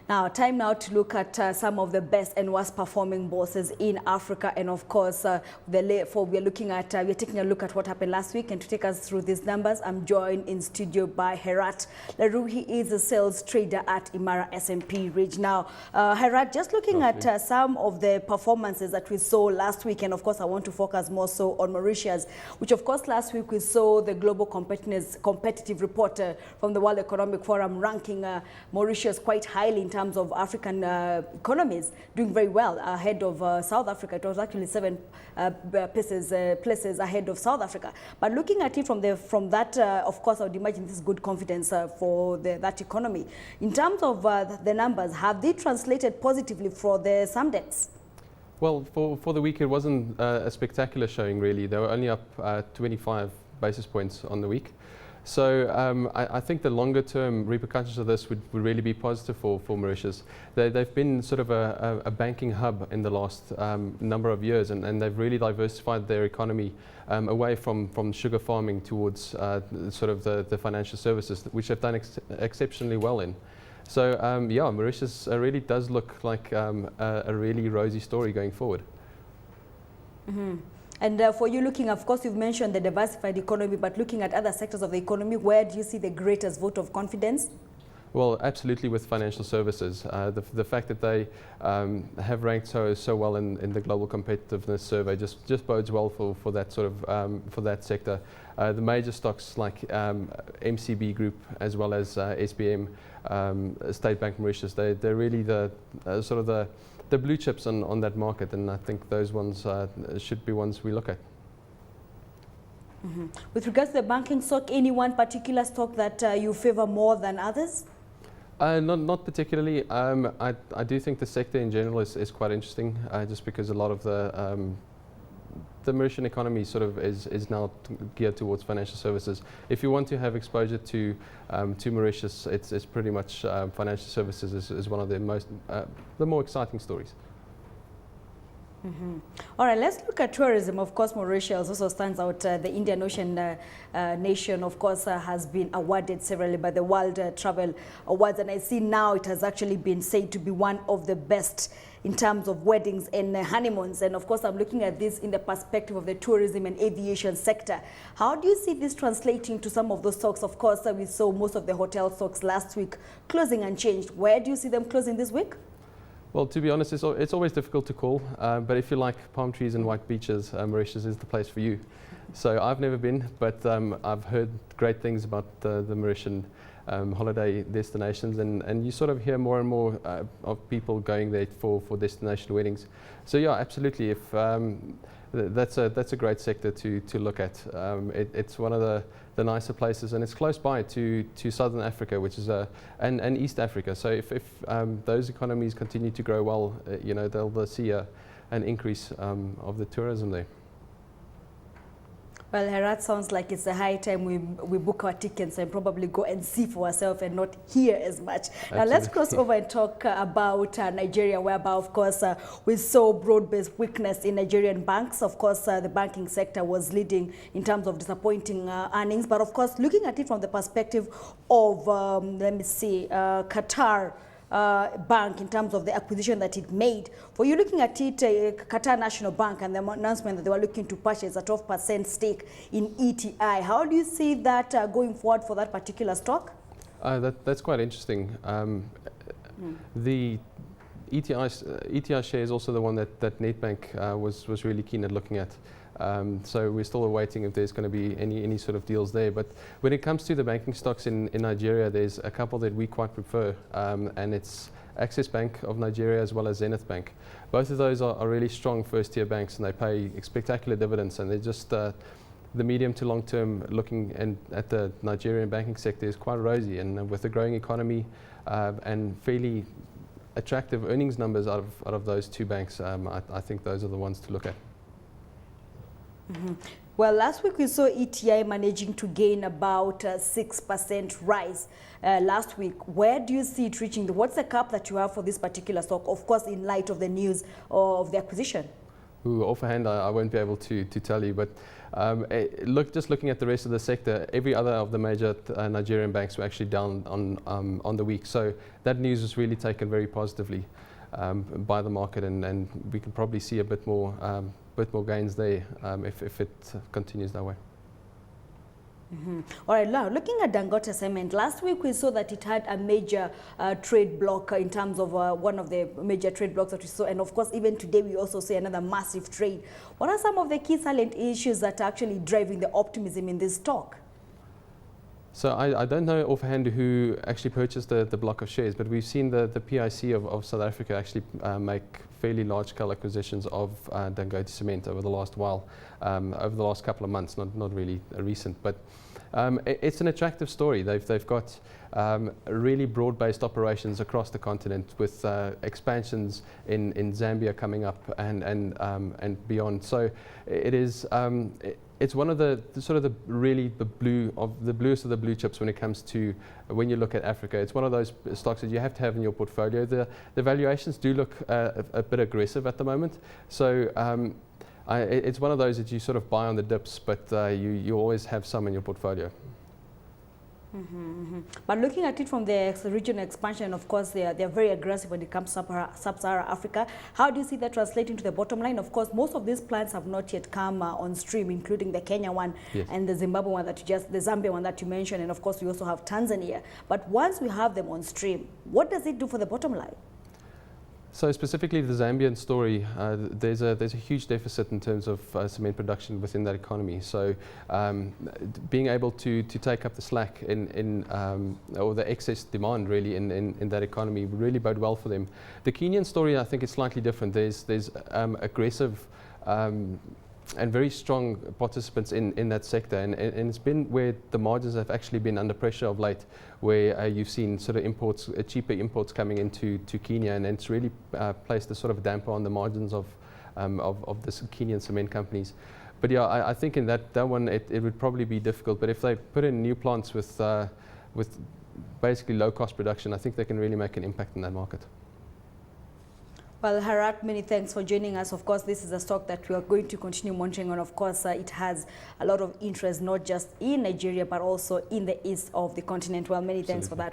Now, time now to look at some of the best and worst performing bourses in Africa, and of course, we're taking a look at what happened last week. And to take us through these numbers, I'm joined in studio by Gerhard Le Roux. He is a sales trader at Imara S.P. Reid. Now, Gerhard, just looking at some of the performances that we saw last week, and of course, I want to focus more so on Mauritius, which of course last week we saw the global competitive report from the World Economic Forum ranking Mauritius quite highly in terms of African economies doing very well ahead of South Africa. It was actually 7 places ahead of South Africa. But looking at it from that, of course, I would imagine this is good confidence for that economy. In terms of the numbers, have they translated positively for the Sundance? Well, for the week, it wasn't a spectacular showing, really. They were only up 25 basis points on the week. So I think the longer term repercussions of this would really be positive for Mauritius. They've been sort of a banking hub in the last number of years, and they've really diversified their economy away from sugar farming towards sort of the financial services, which they've done exceptionally well in. So yeah, Mauritius really does look like a really rosy story going forward. Mm-hmm. And for you looking, of course, you've mentioned the diversified economy, but looking at other sectors of the economy, where do you see the greatest vote of confidence? Well, absolutely with financial services. The fact that they have ranked so well in the global competitiveness survey just bodes well for that sort of for that sector. The major stocks like MCB Group as well as SBM, State Bank Mauritius, they're really the sort of the blue chips on that market, and I think those ones should be ones we look at. Mm-hmm. With regards to the banking stock, any one particular stock that you favor more than others? Not particularly. I do think the sector in general is quite interesting, just because a lot of the Mauritian economy sort of is now geared towards financial services. If you want to have exposure to Mauritius, it's pretty much financial services is one of the more exciting stories. Mm-hmm. All right, let's look at tourism. Of course, Mauritius also stands out. The Indian Ocean nation, of course, has been awarded severally by the World Travel Awards, and I see now it has actually been said to be one of the best in terms of weddings and honeymoons. And of course, I'm looking at this in the perspective of the tourism and aviation sector. How do you see this translating to some of those stocks? Of course, we saw most of the hotel stocks last week closing unchanged. Where do you see them closing this week? Well, to be honest, it's always difficult to call, but if you like palm trees and white beaches, Mauritius is the place for you. So I've never been, but I've heard great things about the Mauritian holiday destinations, and you sort of hear more and more of people going there for destination weddings. So yeah, absolutely. If that's a great sector to look at. It's one of the nicer places, and it's close by to Southern Africa, which is and East Africa. So if those economies continue to grow well, you know, they'll see an increase of the tourism there. Well, Gerhard, sounds like it's a high time we book our tickets and probably go and see for ourselves and not hear as much. Absolutely. Now let's cross over and talk about Nigeria, whereby, of course, we saw broad-based weakness in Nigerian banks. Of course, the banking sector was leading in terms of disappointing earnings. But of course, looking at it from the perspective of, let me see, Qatar Bank, in terms of the acquisition that it made. For you looking at it, Qatar National Bank and the announcement that they were looking to purchase a 12% stake in ETI. How do you see that going forward for that particular stock? That's quite interesting. The ETI share is also the one that Nedbank was really keen at looking at. So we're still awaiting if there's going to be any sort of deals there. But when it comes to the banking stocks in Nigeria, there's a couple that we quite prefer, and it's Access Bank of Nigeria as well as Zenith Bank. Both of those are really strong first-tier banks, and they pay spectacular dividends, and they're just the medium to long-term looking at the Nigerian banking sector is quite rosy, and with a growing economy and fairly attractive earnings numbers out of those two banks, I think those are the ones to look at. Mm-hmm. Well, last week we saw ETI managing to gain about 6% rise last week. Where do you see it reaching? What's the cap that you have for this particular stock, of course, in light of the news of the acquisition? who offhand I won't be able to tell you, but just looking at the rest of the sector, every other of the major Nigerian banks were actually down on the week. So that news was really taken very positively by the market, and we can probably see a bit more gains there if it continues that way. All right, now looking at Dangote Cement, last week we saw that it had a major trade block in terms of one of the major trade blocks that we saw, and of course even today we also see another massive trade. What are some of the key salient issues that are actually driving the optimism in this stock? So I don't know offhand who actually purchased the block of shares, but we've seen the PIC of South Africa actually make fairly large-scale acquisitions of Dangote Cement over the last while, over the last couple of months, not really recent, but it's an attractive story. They've got really broad-based operations across the continent, with expansions in Zambia coming up and beyond. So it is. It's one of the bluest of the blue chips when it comes to when you look at Africa. It's one of those stocks that you have to have in your portfolio. The valuations do look a bit aggressive at the moment. So it's one of those that you sort of buy on the dips, but you always have some in your portfolio. But looking at it from the regional expansion, of course, they're very aggressive when it comes to sub-Saharan Africa. How do you see that translating to the bottom line? Of course, most of these plants have not yet come on stream, including the Kenya one, yes, and the Zimbabwe one that the Zambia one that you mentioned, and of course we also have Tanzania. But once we have them on stream, what does it do for the bottom line? So specifically the Zambian story, there's a huge deficit in terms of cement production within that economy. So being able to take up the slack or the excess demand really in that economy would really bode well for them. The Kenyan story, I think, is slightly different. There's aggressive and very strong participants in that sector, and it's been where the margins have actually been under pressure of late, where you've seen sort of imports, cheaper imports coming into Kenya, and it's really placed a sort of damper on the margins of the Kenyan cement companies. But yeah, I think in that one it would probably be difficult, but if they put in new plants with basically low cost production, I think they can really make an impact in that market. Well, Gerhard, many thanks for joining us. Of course, this is a stock that we are going to continue monitoring on. Of course, it has a lot of interest, not just in Nigeria, but also in the east of the continent. Well, many thanks for that.